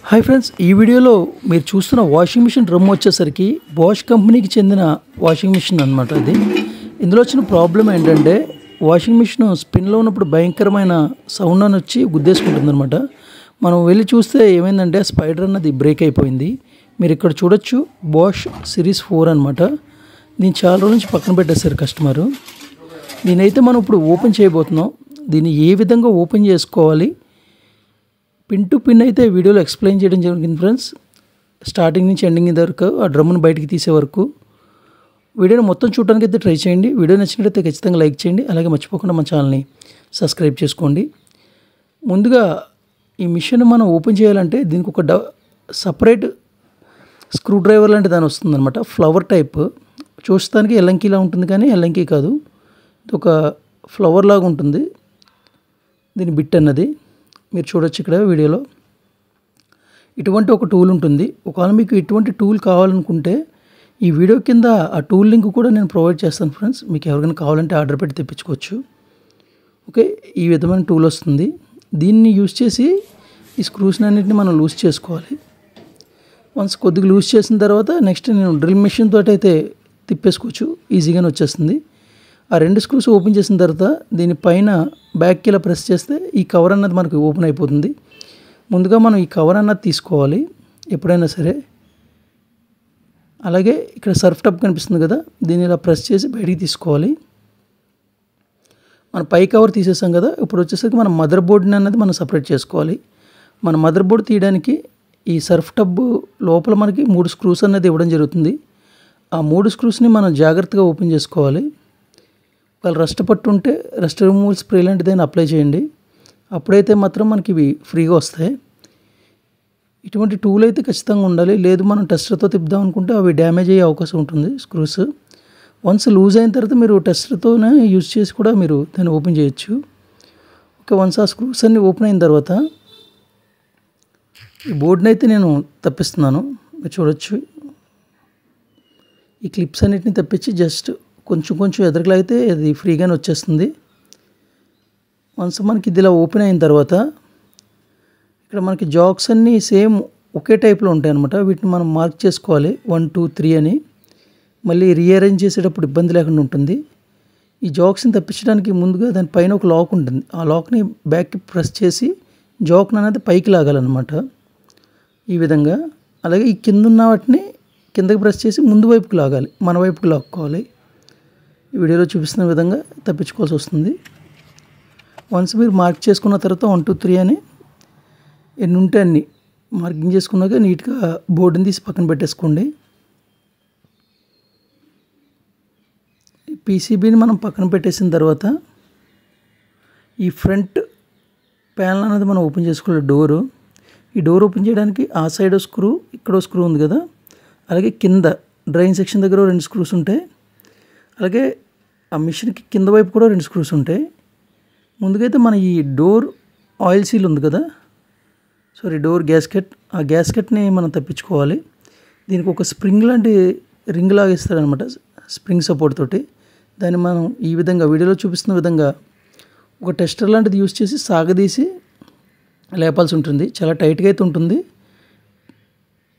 Hi friends, ఈ వీడియోలో మీరు చూస్తున్న వాషింగ్ మిషన్ డ్రమ్ వచ్చేసరికి బాష్ కంపెనీకి చెందిన వాషింగ్ మిషన్ అనమాట. అది ఇందులో వచ్చిన ప్రాబ్లం ఏంటంటే వాషింగ్ మిషన్ స్పిన్లో ఉన్నప్పుడు భయంకరమైన సౌండ్ అని వచ్చి గుద్దేసుకుంటుంది అనమాట. మనం వెళ్ళి చూస్తే ఏమైందంటే స్పైడర్ అన్నది బ్రేక్ అయిపోయింది. మీరు ఇక్కడ చూడొచ్చు, బాష్ సిరీస్ 4 అనమాట. దీన్ని చాలా రోజుల నుంచి పక్కన పెట్టేశారు కస్టమరు. దీనైతే మనం ఇప్పుడు ఓపెన్ చేయబోతున్నాం. దీన్ని ఏ విధంగా ఓపెన్ చేసుకోవాలి, పిన్ టు పిన్ అయితే వీడియోలో ఎక్స్ప్లెయిన్ చేయడం జరిగింది ఫ్రెండ్స్. స్టార్టింగ్ నుంచి ఎండింగ్ వరకు ఆ డ్రమ్ను బయటికి తీసే వరకు వీడియోని మొత్తం చూడడానికి అయితే ట్రై చేయండి. వీడియో నచ్చినట్లయితే ఖచ్చితంగా లైక్ చేయండి. అలాగే మర్చిపోకుండా మన ఛానల్ని సబ్స్క్రైబ్ చేసుకోండి. ముందుగా ఈ మిషన్ మనం ఓపెన్ చేయాలంటే దీనికి ఒక సపరేట్ స్క్రూ డ్రైవర్ లాంటి దాని వస్తుందన్నమాట. ఫ్లవర్ టైప్ చూస్తానికి ఎల్లంకీలా ఉంటుంది, కానీ ఎల్లంకీ కాదు, ఇది ఒక ఫ్లవర్ లాగా ఉంటుంది దీని బిట్ అన్నది. మీరు చూడొచ్చు ఇక్కడ వీడియోలో ఇటువంటి ఒక టూల్ ఉంటుంది. ఒకవేళ మీకు ఇటువంటి టూల్ కావాలనుకుంటే ఈ వీడియో కింద ఆ టూల్ లింక్ కూడా నేను ప్రొవైడ్ చేస్తాను ఫ్రెండ్స్. మీకు ఎవరికైనా కావాలంటే ఆర్డర్ పెట్టి తెప్పించుకోవచ్చు. ఓకే, ఈ విధమైన టూల్ వస్తుంది. దీన్ని యూజ్ చేసి ఈ స్క్రూస్ అన్నింటినీ మనం లూజ్ చేసుకోవాలి. వన్స్ కొద్దిగా లూజ్ చేసిన తర్వాత నెక్స్ట్ నేను డ్రిల్ మెషిన్ తోటి అయితే తిప్పేసుకోవచ్చు, ఈజీగానే వచ్చేస్తుంది. ఆ 2 స్క్రూస్ ఓపెన్ చేసిన తర్వాత దీనిపైన బ్యాక్కి ఇలా ప్రెస్ చేస్తే ఈ కవర్ అన్నది మనకు ఓపెన్ అయిపోతుంది. ముందుగా మనం ఈ కవర్ అన్నది తీసుకోవాలి ఎప్పుడైనా సరే. అలాగే ఇక్కడ సర్ఫ్ టబ్ కనిపిస్తుంది కదా, దీన్ని ఇలా ప్రెస్ చేసి బయటికి తీసుకోవాలి. మన పై కవర్ తీసేసాం కదా, ఇప్పుడు వచ్చేసరికి మన మదర్ బోర్డ్ని అన్నది మనం సపరేట్ చేసుకోవాలి. మన మదర్ బోర్డ్ తీయడానికి ఈ సర్ఫ్ టబ్ లోపల మనకి 3 స్క్రూస్ అన్నది ఇవ్వడం జరుగుతుంది. ఆ 3 స్క్రూస్ని మనం జాగ్రత్తగా ఓపెన్ చేసుకోవాలి. వాళ్ళు రస్ట్ పట్టుంటే రస్ట్ రిమూవల్ స్ప్రే లాంటిదైనా అప్లై చేయండి, అప్పుడైతే మాత్రం మనకి ఇవి ఫ్రీగా వస్తాయి. ఇటువంటి టూల్ అయితే ఖచ్చితంగా ఉండాలి, లేదు మనం టెస్టర్తో తిప్పుదాం అనుకుంటే అవి డ్యామేజ్ అయ్యే అవకాశం ఉంటుంది స్క్రూస్. వన్స్ లూజ్ అయిన తర్వాత మీరు టెస్టర్తోనే యూజ్ చేసి కూడా మీరు దాన్ని ఓపెన్ చేయొచ్చు. ఓకే, వన్స్ ఆ స్క్రూస్ అన్నీ ఓపెన్ అయిన తర్వాత ఈ బోర్డుని అయితే నేను తప్పిస్తున్నాను. మీరు చూడొచ్చు, ఈ క్లిప్స్ అన్నిటిని తప్పించి జస్ట్ కొంచెం ఎదురులాగితే అది ఫ్రీగానే వచ్చేస్తుంది. వన్స్ మనకి ఇది ఇలా ఓపెన్ అయిన తర్వాత ఇక్కడ మనకి జాక్స్ అన్నీ సేమ్ ఒకే టైప్లో ఉంటాయి అన్నమాట. వీటిని మనం మార్క్ చేసుకోవాలి 1, 2, 3 అని. మళ్ళీ రీఅరేంజ్ చేసేటప్పుడు ఇబ్బంది లేకుండా ఉంటుంది. ఈ జాక్స్ని తప్పించడానికి ముందుగా దానిపైన ఒక లాక్ ఉంటుంది. ఆ లాక్ని బ్యాక్కి ప్రెస్ చేసి జాక్ని అనేది పైకి లాగాలన్నమాట ఈ విధంగా. అలాగే ఈ కింద ఉన్న వాటిని కిందకి ప్రెస్ చేసి ముందు వైపుకి లాగాలి, మన వైపుకి లాక్కోవాలి. ఈ వీడియోలో చూపిస్తున్న విధంగా తప్పించుకోవాల్సి వస్తుంది. వన్స్ మీరు మార్క్ చేసుకున్న తర్వాత 1, 2, 3 అని ఎన్ని ఉంటే అన్ని మార్కింగ్ చేసుకున్నాక నీట్గా బోర్డుని తీసి పక్కన పెట్టేసుకోండి. పీసీబీని మనం పక్కన పెట్టేసిన తర్వాత ఈ ఫ్రంట్ ప్యానల్ అనేది మనం ఓపెన్ చేసుకోవాలి. డోరు, ఈ డోర్ ఓపెన్ చేయడానికి ఆ సైడ్ స్క్రూ, ఇక్కడ స్క్రూ ఉంది కదా, అలాగే కింద డ్రైన్ సెక్షన్ దగ్గర 2 స్క్రూస్ ఉంటాయి. అలాగే ఆ మిషన్కి కింద వైపు కూడా 2 స్క్రూస్ ఉంటాయి. ముందుకైతే మన ఈ డోర్ ఆయిల్ సీల్ ఉంది కదా, డోర్ గ్యాస్కెట్, ఆ గ్యాస్కెట్ని మనం తప్పించుకోవాలి. దీనికి ఒక స్ప్రింగ్ లాంటి రింగ్ లాగా ఇస్తారనమాట, స్ప్రింగ్ సపోర్ట్ తోటి. దాన్ని మనం ఈ విధంగా వీడియోలో చూపిస్తున్న విధంగా ఒక టెస్టర్ లాంటిది యూజ్ చేసి సాగదీసి లేపాల్సి ఉంటుంది. చాలా టైట్గా అయితే ఉంటుంది.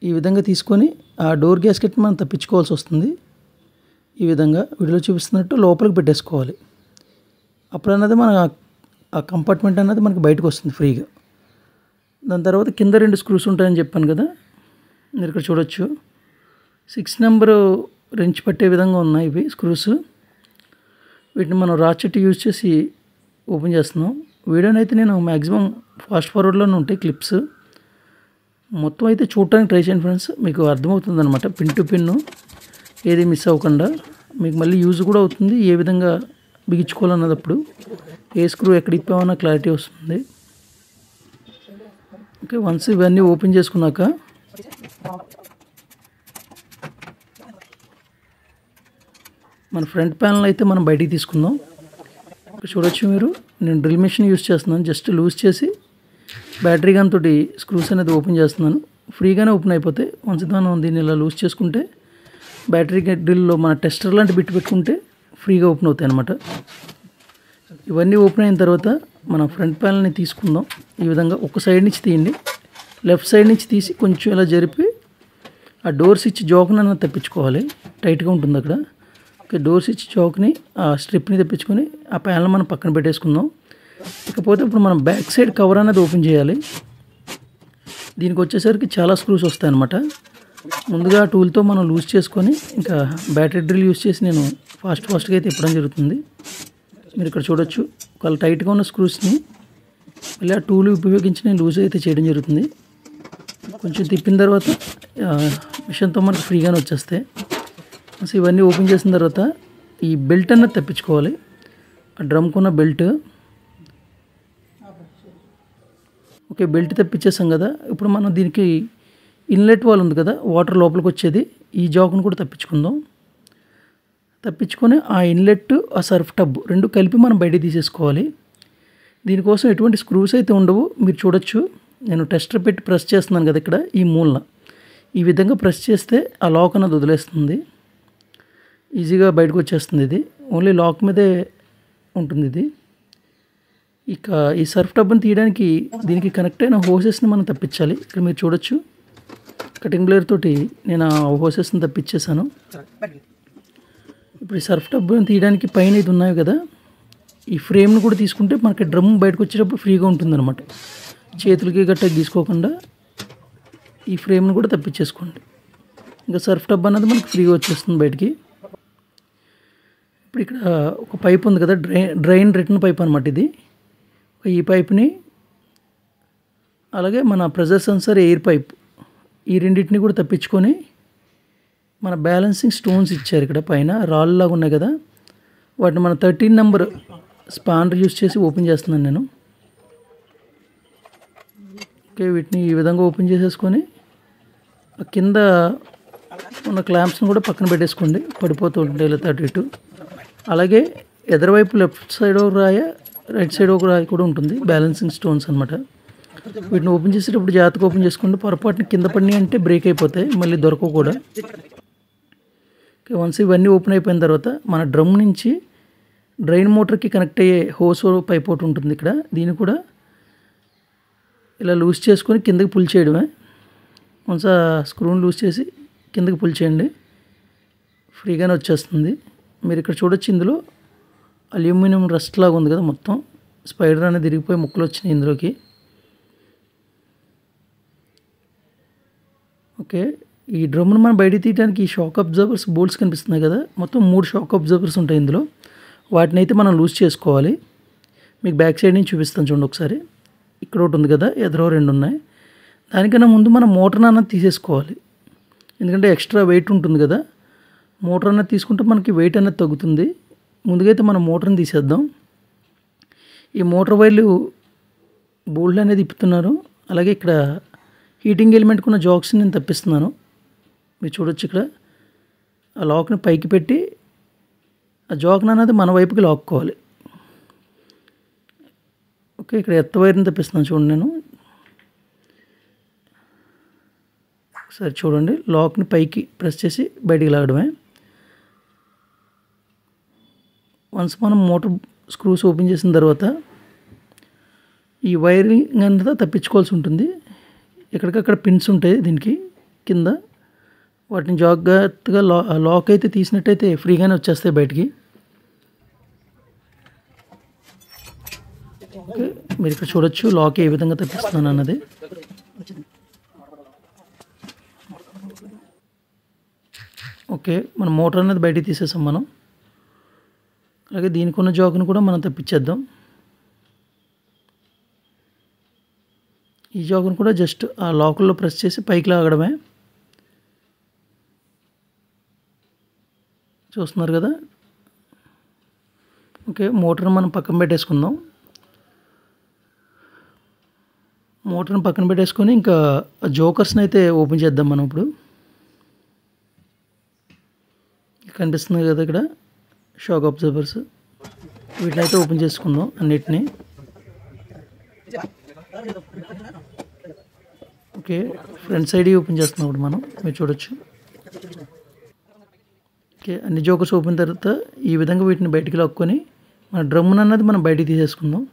ఈ విధంగా తీసుకొని ఆ డోర్ గ్యాస్కెట్ని మనం తప్పించుకోవాల్సి వస్తుంది. ఈ విధంగా వీడియోలో చూపిస్తున్నట్టు లోపలికి పెట్టేసుకోవాలి. అప్పుడు అన్నది మన ఆ కంపార్ట్మెంట్ అన్నది మనకి బయటకు వస్తుంది ఫ్రీగా. దాని తర్వాత కింద 2 స్క్రూస్ ఉంటాయని చెప్పాను కదా, మీరు ఇక్కడ చూడొచ్చు. 6 నెంబరు రెంచ్ పట్టే విధంగా ఉన్నాయి ఇవి స్క్రూస్. వీటిని మనం రాచెట్ యూజ్ చేసి ఓపెన్ చేస్తున్నాం. వీడియోని అయితే నేను మ్యాక్సిమం ఫాస్ట్ ఫార్వర్డ్లోనే ఉంటాయి క్లిప్స్. మొత్తం అయితే చూడటానికి ట్రై చేయండి ఫ్రెండ్స్, మీకు అర్థమవుతుంది అనమాట. పిన్ టు పిన్ ఏది మిస్ అవ్వకుండా మీకు మళ్ళీ యూజ్ కూడా అవుతుంది. ఏ విధంగా బిగించుకోవాలన్నదప్పుడు ఏ స్క్రూ ఎక్కడ ఇప్పామన్న క్లారిటీ వస్తుంది. ఓకే, వన్స్ ఇవన్నీ ఓపెన్ చేసుకున్నాక మన ఫ్రంట్ ప్యానల్ అయితే మనం బయటికి తీసుకుందాం. చూడొచ్చు మీరు, నేను డ్రిల్ మెషిన్ యూజ్ చేస్తున్నాను. జస్ట్ లూజ్ చేసి బ్యాటరీ గన్ తోటి స్క్రూస్ అనేది ఓపెన్ చేస్తున్నాను. ఫ్రీగానే ఓపెన్ అయిపోతాయి. వన్స్ మనం దీన్ని ఇలా లూజ్ చేసుకుంటే బ్యాటరీ డ్రిల్లో మన టెస్టర్ లాంటి బిట్ పెట్టుకుంటే ఫ్రీగా ఓపెన్ అవుతాయి అన్నమాట. ఇవన్నీ ఓపెన్ అయిన తర్వాత మన ఫ్రంట్ ప్యానల్ని తీసుకుందాం. ఈ విధంగా ఒక సైడ్ నుంచి తీయండి, లెఫ్ట్ సైడ్ నుంచి తీసి కొంచెం ఇలా జరిపి ఆ డోర్ స్విచ్ జోక్ని తెప్పించుకోవాలి. టైట్గా ఉంటుంది అక్కడ. ఓకే, డోర్ స్విచ్ జోక్ని ఆ స్ట్రిప్ని తెప్పించుకొని ఆ ప్యానల్ మనం పక్కన పెట్టేసుకుందాం. ఇకపోతే ఇప్పుడు మనం బ్యాక్ సైడ్ కవర్ అనేది ఓపెన్ చేయాలి. దీనికి వచ్చేసరికి చాలా స్క్రూస్ వస్తాయి అన్నమాట. ముందుగా టూల్తో మనం లూజ్ చేసుకొని ఇంకా బ్యాటరీ డ్రిల్ యూస్ చేసి నేను ఫాస్ట్గా అయితే తిప్పడం జరుగుతుంది. మీరు ఇక్కడ చూడొచ్చు, ఒకవేళ టైట్గా ఉన్న స్క్రూస్ని మళ్ళీ ఆ టూల్ ఉపయోగించి నేను లూజ్ అయితే చేయడం జరుగుతుంది. కొంచెం తిప్పిన తర్వాత మిషన్తో మనకు ఫ్రీగానే వచ్చేస్తాయి. సో ఇవన్నీ ఓపెన్ చేసిన తర్వాత ఈ బెల్ట్ అన్నది తెప్పించుకోవాలి. ఆ డ్రమ్కున్న బెల్ట్. ఓకే, బెల్ట్ తెప్పించేసాం కదా. ఇప్పుడు మనం దీనికి ఇన్లెట్ వాల్ ఉంది కదా, వాటర్ లోపలికి వచ్చేది, ఈ జాక్ను కూడా తప్పించుకుందాం. తప్పించుకొని ఆ ఇన్లెట్ ఆ సర్ఫ్ టబ్ రెండు కలిపి మనం బయటికి తీసేసుకోవాలి. దీనికోసం ఎటువంటి స్క్రూస్ అయితే ఉండవు. మీరు చూడొచ్చు, నేను టెస్టర్ పెట్టి ప్రెస్ చేస్తున్నాను కదా ఇక్కడ ఈ మూలన. ఈ విధంగా ప్రెస్ చేస్తే ఆ లాక్ అన్నది వదిలేస్తుంది, ఈజీగా బయటకు వచ్చేస్తుంది. ఇది ఓన్లీ లాక్ మీదే ఉంటుంది ఇది. ఇక ఈ సర్ఫ్ టబ్ని తీయడానికి దీనికి కనెక్ట్ అయిన హోసెస్ని మనం తప్పించాలి. ఇక్కడ మీరు చూడొచ్చు, కటింగ్ బ్లేడ్ తోటి నేను ఆ హోసెస్ని తప్పించేసాను. ఇప్పుడు ఈ సర్ఫ్ టబ్ని తీయడానికి పైన ఇది ఉన్నాయి కదా, ఈ ఫ్రేమ్ను కూడా తీసుకుంటే మనకి డ్రమ్ బయటకు వచ్చేటప్పుడు ఫ్రీగా ఉంటుందన్నమాట. చేతులకి గట్ట తీసుకోకుండా ఈ ఫ్రేమ్ను కూడా తప్పించేసుకోండి. ఇంకా సర్ఫ్ టబ్ అనేది మనకి ఫ్రీగా వచ్చేస్తుంది బయటికి. ఇప్పుడు ఇక్కడ ఒక పైప్ ఉంది కదా, డ్రైన్ రిటర్న్ పైప్ అనమాట ఇది. ఈ పైప్ని అలాగే మన ప్రెజర్ సెన్సర్ ఎయిర్ పైప్, ఈ రెండింటిని కూడా తప్పించుకొని మన బ్యాలెన్సింగ్ స్టోన్స్ ఇచ్చారు ఇక్కడ పైన రాళ్ళు లాగా ఉన్నాయి కదా, వాటిని మన 13 నెంబర్ స్పానర్ యూస్ చేసి ఓపెన్ చేస్తున్నాను నేను. ఓకే, వీటిని ఈ విధంగా ఓపెన్ చేసేసుకొని కింద ఉన్న క్లాంప్స్ని కూడా పక్కన పెట్టేసుకోండి, పడిపోతూ ఉంటాయి ఇలా అటు ఇటు. అలాగే ఎదరవైపు లెఫ్ట్ సైడ్ ఒక రాయ, రైట్ సైడ్ ఒక రాయి కూడా ఉంటుంది, బ్యాలెన్సింగ్ స్టోన్స్ అనమాట. వీటిని ఓపెన్ చేసేటప్పుడు జాగ్రత్తగా ఓపెన్ చేసుకోండి. పొరపాటుని కింద పడినాయి అంటే బ్రేక్ అయిపోతాయి, మళ్ళీ దొరకవు కూడా. వన్స్ ఇవన్నీ ఓపెన్ అయిపోయిన తర్వాత మన డ్రమ్ నుంచి డ్రైన్ మోటార్కి కనెక్ట్ అయ్యే హోస్ పైప్ ఒకటి ఉంటుంది ఇక్కడ. దీన్ని కూడా ఇలా లూజ్ చేసుకొని కిందకి పుల్ చేయడమే. వన్స్ ఆ స్క్రూని లూజ్ చేసి కిందకి పుల్ చేయండి, ఫ్రీగానే వచ్చేస్తుంది. మీరు ఇక్కడ చూడొచ్చు, ఇందులో అల్యూమినియం రస్ట్ లాగా ఉంది కదా, మొత్తం స్పైడర్ అనేది తిరిగిపోయి ముక్కలు వచ్చినాయి ఇందులోకి. ఓకే, ఈ డ్రమ్ను మనం బయట తీయడానికి ఈ షాక్ అబ్జర్వర్స్ బోల్ట్స్ కనిపిస్తున్నాయి కదా, మొత్తం 3 షాక్ అబ్జర్వర్స్ ఉంటాయి ఇందులో. వాటిని అయితే మనం లూజ్ చేసుకోవాలి. మీకు బ్యాక్ సైడ్ నుంచి చూపిస్తాను చూడండి ఒకసారి. ఇక్కడ ఒకటి ఉంది కదా, ఎదురో 2 ఉన్నాయి. దానికన్నా ముందు మనం మోటార్ అన్నది తీసేసుకోవాలి, ఎందుకంటే ఎక్స్ట్రా వెయిట్ ఉంటుంది కదా. మోటార్ అన్నది తీసుకుంటే మనకి వెయిట్ అనేది తగ్గుతుంది. ముందుగా అయితే మనం మోటార్ని తీసేద్దాం. ఈ మోటార్ వైర్లు బోల్డ్ అనేది ఇప్పుతున్నారు. అలాగే ఇక్కడ హీటింగ్ ఎలిమెంట్కి ఉన్న జాక్స్ని నేను తప్పిస్తున్నాను. మీరు చూడొచ్చు, ఇక్కడ ఆ లాక్ని పైకి పెట్టి ఆ జాక్ని అనేది మన వైపుకి లాక్కోవాలి. ఓకే, ఇక్కడ ఎత్త వైర్ని తప్పిస్తున్నాను చూడండి నేను. ఒకసారి చూడండి, లాక్ని పైకి ప్రెస్ చేసి బయటికి లాగడమే. వన్స్ మనం మోటార్ స్క్రూస్ ఓపెన్ చేసిన తర్వాత ఈ వైరింగ్ అంతా తప్పించుకోవాల్సి ఉంటుంది. ఎక్కడికక్కడ పిన్స్ ఉంటాయి దీనికి కింద, వాటిని జాగ్రత్తగా లాక్ అయితే తీసినట్టయితే ఫ్రీగానే వచ్చేస్తాయి బయటికి. ఓకే, మీరు ఇక్కడ చూడొచ్చు లాక్ ఏ విధంగా తప్పిస్తున్నాను అన్నది. ఓకే, మన మోటార్ అనేది బయటికి తీసేసాం మనం. అలాగే దీనికి ఉన్న జాక్ను కూడా మనం తప్పించేద్దాం. ఈ జాక్ను కూడా జస్ట్ ఆ లాకుల్లో ప్రెస్ చేసి పైకి లాగడమే. చూస్తున్నారు కదా. ఓకే, మోటార్ని మనం పక్కన పెట్టేసుకుందాం. మోటార్ని పక్కన పెట్టేసుకొని ఇంకా జోకర్స్ని అయితే ఓపెన్ చేద్దాం మనం ఇప్పుడు. కనిపిస్తుంది కదా ఇక్కడ షాక్ అబ్జర్వర్స్, వీటిని అయితే ఓపెన్ చేసుకుందాం అన్నిటినీ. ఓకే, ఫ్రంట్ సైడ్ ఓపెన్ చేస్తున్నాం ఇప్పుడు మనం, మీరు చూడొచ్చు. ఓకే, అన్ని జోకర్స్ ఓపెన్ తర్వాత ఈ విధంగా వీటిని బయటికి లాక్కొని మన డ్రమ్ను అన్నది మనం బయటికి తీసేసుకుందాం.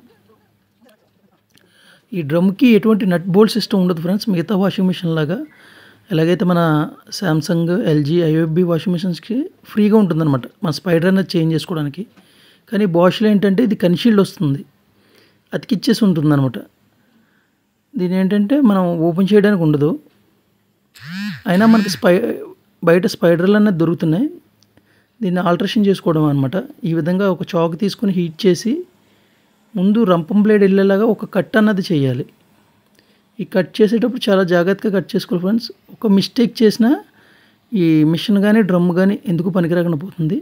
ఈ డ్రమ్కి ఎటువంటి నట్ బోల్ట్ సిస్టమ్ ఉండదు ఫ్రెండ్స్, మిగతా వాషింగ్ మిషన్ లాగా. ఎలాగైతే మన శాంసంగ్, ఎల్జీ, ఐఎఫ్బి వాషింగ్ మిషన్స్కి ఫ్రీగా ఉంటుందన్నమాట మన స్పైడర్ అనేది చేంజ్ చేసుకోవడానికి. కానీ బాష్లో ఏంటంటే ఇది కన్షీల్డ్ వస్తుంది, అతికిచ్చేసి ఉంటుందన్నమాట. దీని ఏంటంటే మనం ఓపెన్ చేయడానికి ఉండదు. అయినా మనకి బయట స్పైడర్లు అనేది దొరుకుతున్నాయి. దీన్ని ఆల్టరేషన్ చేసుకోవడం అనమాట. ఈ విధంగా ఒక చాక్ తీసుకొని హీట్ చేసి ముందు రంపం బ్లేడ్ వెళ్ళేలాగా ఒక కట్ అన్నది చేయాలి. ఈ కట్ చేసేటప్పుడు చాలా జాగ్రత్తగా కట్ చేసుకోవాలి ఫ్రెండ్స్. ఒక మిస్టేక్ చేసినా ఈ మిషన్ కానీ డ్రమ్ కానీ ఎందుకు పనికిరాకుండా పోతుంది.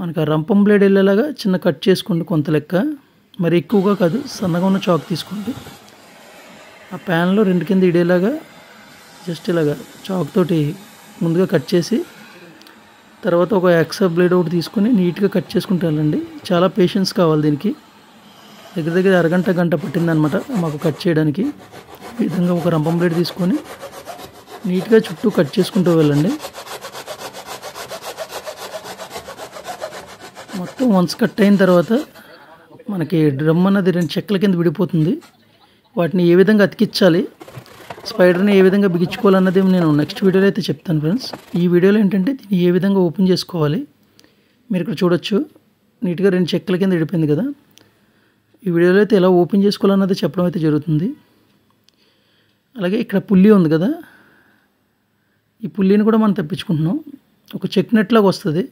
మనకు ఆ రంపం బ్లేడ్ వెళ్ళేలాగా చిన్న కట్ చేసుకోండి, కొంత లెక్క, మరి ఎక్కువగా కాదు. సన్నగా ఉన్న చాక్ తీసుకోండి. ఆ ప్యాన్లో 2 కింద ఇడేలాగా జస్ట్ ఇలాగా చాక్ తోటి ముందుగా కట్ చేసి, తర్వాత ఒక ఎక్స్ట్రా బ్లేడ్ ఒకటి తీసుకొని నీట్గా కట్ చేసుకుంటూ వెళ్ళండి. చాలా పేషెన్స్ కావాలి దీనికి. దగ్గర అరగంట గంట పట్టిందనమాట మాకు కట్ చేయడానికి. ఈ విధంగా ఒక రంపం బ్లేడ్ తీసుకొని నీట్గా చుట్టూ కట్ చేసుకుంటూ వెళ్ళండి. మొత్తం వన్స్ కట్ అయిన తర్వాత మనకి డ్రమ్ అన్నది 2 చెక్కల కింద విడిపోతుంది. వాటిని ఏ విధంగా అతికించాలి, స్పైడర్ని ఏ విధంగా బిగించుకోవాలన్నది నేను నెక్స్ట్ వీడియోలో అయితే చెప్తాను ఫ్రెండ్స్. ఈ వీడియోలో ఏంటంటే దీన్ని ఏ విధంగా ఓపెన్ చేసుకోవాలి మీరు ఇక్కడ చూడొచ్చు. నీట్గా 2 చెక్కల కింద విడిపోయింది కదా. ఈ వీడియోలో అయితే ఎలా ఓపెన్ చేసుకోవాలన్నది చెప్పడం అయితే జరుగుతుంది. అలాగే ఇక్కడ పుల్లీ ఉంది కదా, ఈ పుల్లీని కూడా మనం తప్పించుకుంటున్నాం. ఒక చెక్ నెట్ లాగా వస్తుంది.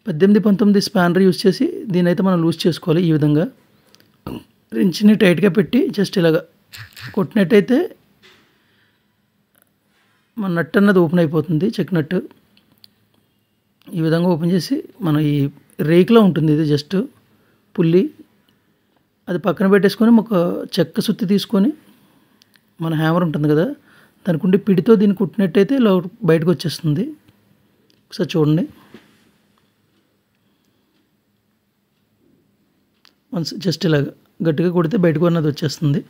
18-19 స్పానర్ యూజ్ చేసి దీని అయితే మనం లూజ్ చేసుకోవాలి. ఈ విధంగా రెంచ్ని టైట్గా పెట్టి జస్ట్ ఇలాగా కొట్టినట్టయితే మన నట్ అన్నది ఓపెన్ అయిపోతుంది, చెక్ నట్. ఈ విధంగా ఓపెన్ చేసి మన ఈ రేక్లో ఉంటుంది ఇది జస్ట్ పుల్లి, అది పక్కన పెట్టేసుకొని ఒక చెక్క సుత్తి తీసుకొని మన హ్యామర్ ఉంటుంది కదా దానికి ఉండి పిడితో దీన్ని కుట్టినట్టయితే ఇలా బయటకు వచ్చేస్తుంది. ఒకసారి చూడండి. వన్స్ జస్ట్ ఇలాగ గట్టిగా కొడితే బయటకు అన్నది వచ్చేస్తుంది.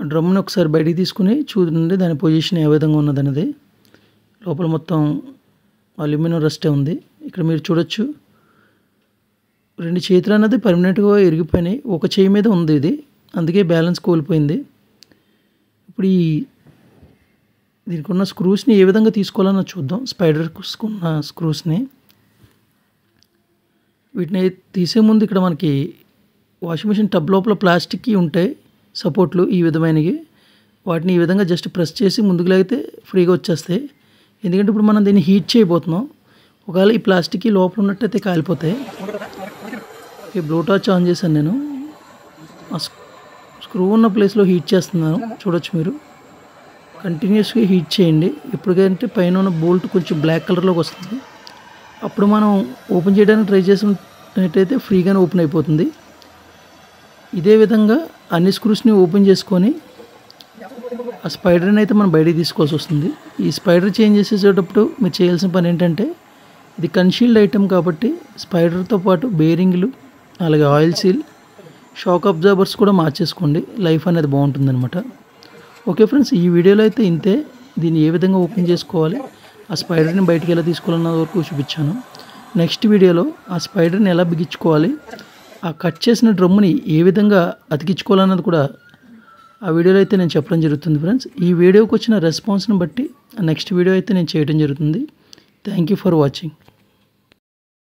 డ్రమ్ని ఒకసారి బయటికి తీసుకుని చూడండి దాని పొజిషన్ ఏ విధంగా ఉన్నదనేది. లోపల మొత్తం అల్యూమినియం రస్టే ఉంది. ఇక్కడ మీరు చూడొచ్చు 2 చేతులు అన్నది పర్మనెంట్గా ఇరిగిపోయినాయి. ఒక చేయి మీద ఉంది ఇది, అందుకే బ్యాలెన్స్ కోల్పోయింది. ఇప్పుడు దీనికి ఉన్న స్క్రూస్ని ఏ విధంగా తీసుకోవాలన్నా చూద్దాం. స్పైడర్కి ఉన్న స్క్రూస్ని వీటిని తీసే ముందు ఇక్కడ మనకి వాషింగ్ మిషన్ టబ్ లోపల ప్లాస్టిక్కి ఉంటాయి సపోర్ట్లు ఈ విధమైనవి. వాటిని ఈ విధంగా జస్ట్ ప్రెస్ చేసి ముందుకు లాగితే ఫ్రీగా వచ్చేస్తాయి. ఎందుకంటే ఇప్పుడు మనం దీన్ని హీట్ చేయబోతున్నాం. ఒకవేళ ఈ ప్లాస్టిక్ లోపల ఉన్నట్టయితే కాలిపోతాయి. ఓకే, బ్లో టార్చ్ ఆన్ చేశాను నేను. ఆ స్క్రూ ఉన్న ప్లేస్లో హీట్ చేస్తున్నాను, చూడొచ్చు మీరు. కంటిన్యూస్గా హీట్ చేయండి. ఎప్పటికంటే పైన ఉన్న బోల్ట్ కొంచెం బ్లాక్ కలర్లోకి వస్తుంది. అప్పుడు మనం ఓపెన్ చేయడానికి ట్రై చేసినట్టయితే ఫ్రీగానే ఓపెన్ అయిపోతుంది. ఇదే విధంగా అన్ని స్క్రూస్ని ఓపెన్ చేసుకొని ఆ స్పైడర్ని అయితే మనం బయటికి తీసుకోవాల్సి వస్తుంది. ఈ స్పైడర్ చేంజ్ చేసేటప్పుడు మీరు చేయాల్సిన పని ఏంటంటే, ఇది కన్షీల్డ్ ఐటెం కాబట్టి స్పైడర్తో పాటు బేరింగ్లు, అలాగే ఆయిల్ సీల్, షాక్ అబ్జార్బర్స్ కూడా మార్చేసుకోండి. లైఫ్ అనేది బాగుంటుంది అనమాట. ఓకే ఫ్రెండ్స్, ఈ వీడియోలో అయితే ఇంతే. దీన్ని ఏ విధంగా ఓపెన్ చేసుకోవాలి, ఆ స్పైడర్ని బయటికి ఎలా తీసుకోవాలన్న వరకు చూపించాను. నెక్స్ట్ వీడియోలో ఆ స్పైడర్ని ఎలా బిగించుకోవాలి, ఆ కట్ చేసిన డ్రమ్ని ఏ విధంగా అతికించుకోవాలన్నది కూడా ఆ వీడియోలో అయితే నేను చెప్పడం జరుగుతుంది ఫ్రెండ్స్. ఈ వీడియోకి వచ్చిన రెస్పాన్స్ని బట్టి నెక్స్ట్ వీడియో అయితే నేను చేయడం జరుగుతుంది. Thank you for watching.